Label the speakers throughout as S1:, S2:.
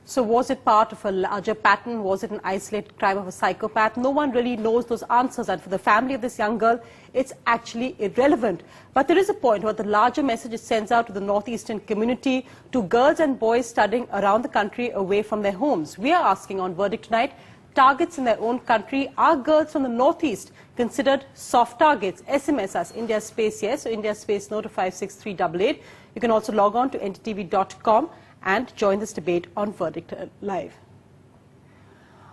S1: So was it part of a larger pattern? Was it an isolated crime of a psychopath? No one really knows those answers, and for the family of this young girl, it's actually irrelevant. But there is a point where the larger message it sends out to the northeastern community, to girls and boys studying around the country away from their homes. We are asking on Verdict tonight, targets in their own country, are girls from the northeast considered soft targets? SMS us India space yes, so India space no to 56388. You can also log on to ntv.com and join this debate on Verdict Live.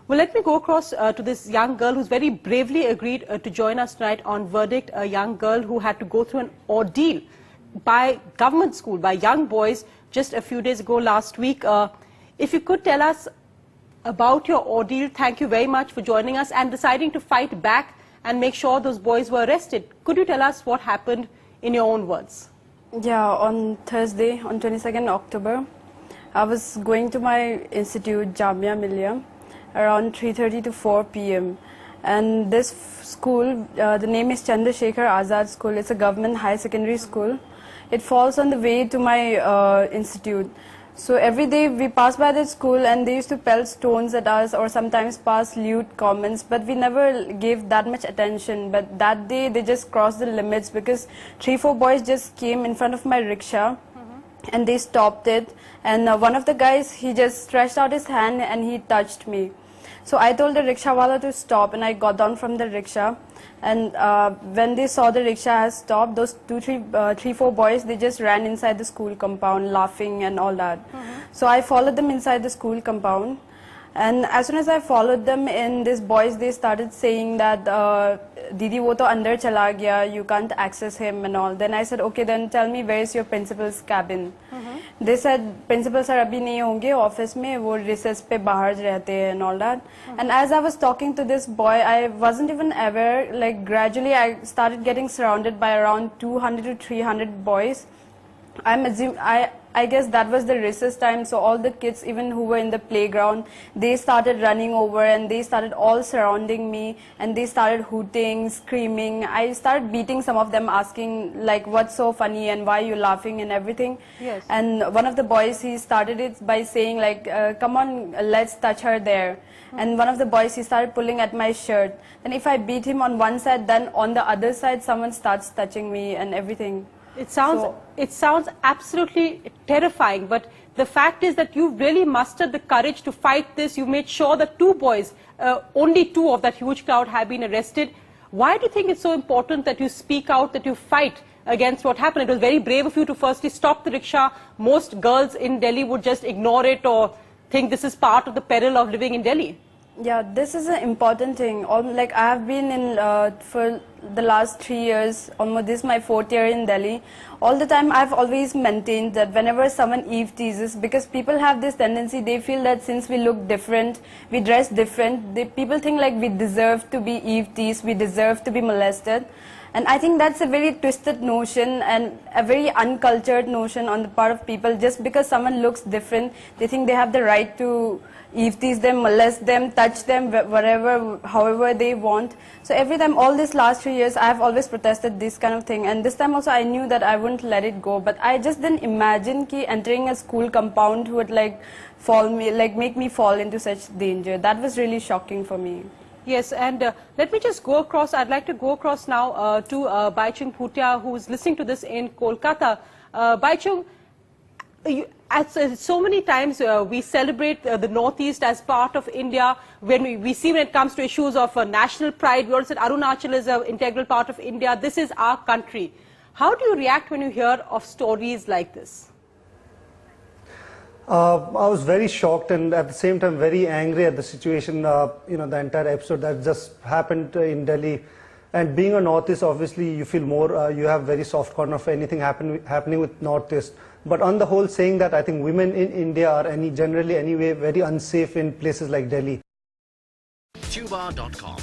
S1: Well, let me go across to this young girl who's very bravely agreed to join us tonight on Verdict, a young girl who had to go through an ordeal by government school, by young boys, just a few days ago last week. If you could tell us about your ordeal, thank you very much for joining us and deciding to fight back and make sure those boys were arrested. Could you tell us what happened in your own words?
S2: Yeah, on Thursday, on 22nd October, I was going to my institute, Jamia Millia, around 3:30 to 4 p.m. And this school, the name is Chandrasekhar Azad School. It's a government high secondary school. It falls on the way to my institute. So every day we pass by the school and they used to pelt stones at us or sometimes pass lewd comments, but we never gave that much attention. But that day they just crossed the limits because 3-4 boys just came in front of my rickshaw and they stopped it. And one of the guys, he just stretched out his hand and he touched me. So I told the rickshawala to stop and I got down from the rickshaw. And when they saw the rickshaw has stopped, those 3-4 boys, they just ran inside the school compound laughing and all that. So I followed them inside the school compound. And as soon as I followed them in, these boys, they started saying that, Didi, wo to andar chala gaya, you can't access him and all. Then I said, okay, then tell me, where is your principal's cabin? They said, principal sir abhi nahi honge, office mein, wo recess pe bahar rehte hai and all that. And as I was talking to this boy, I wasn't even aware, like gradually I started getting surrounded by around 200 to 300 boys. I guess that was the recess time, so all the kids, even who were in the playground, they started running over and they started all surrounding me and they started hooting, screaming. I started beating some of them, asking like, what's so funny and why are you laughing and everything.
S1: Yes.
S2: And one of the boys, he started it by saying like, come on, let's touch her there. And one of the boys, he started pulling at my shirt. Then if I beat him on one side, then on the other side, someone starts touching me and everything.
S1: It sounds absolutely terrifying, but the fact is that you've really mustered the courage to fight this. You made sure that 2 boys, only 2 of that huge crowd have been arrested. Why do you think it's so important that you speak out, that you fight against what happened? It was very brave of you to firstly stop the rickshaw. Most girls in Delhi would just ignore it or think this is part of the peril of living in Delhi.
S2: Yeah, this is an important thing. Like I have been in for the last 3 years, almost this is my 4th year in Delhi. All the time I've always maintained that whenever someone Eve teases, because people have this tendency, they feel that since we look different, we dress different, people think like we deserve to be Eve teased, we deserve to be molested. And I think that's a very twisted notion and a very uncultured notion on the part of people. Just because someone looks different, they think they have the right to Eve tease them, molest them, touch them, whatever, however they want. So every time, all these last 3 years, I have always protested this kind of thing. And this time also I knew that I wouldn't let it go. But I just didn't imagine ki entering a school compound would like make me fall into such danger. That was really shocking for me.
S1: Yes, and let me just go across. I'd like to go across now to Baichung Bhutia, who's listening to this in Kolkata. Baichung, so many times we celebrate the Northeast as part of India. When we see when it comes to issues of national pride, we also said Arunachal is an integral part of India. This is our country. How do you react when you hear of stories like this?
S3: I was very shocked and at the same time very angry at the situation, the entire episode that just happened in Delhi. And being a Northeast, obviously you feel more, you have very soft corner for anything happening with Northeast. But on the whole, saying that I think women in India are generally anyway very unsafe in places like Delhi.
S4: Tuba.com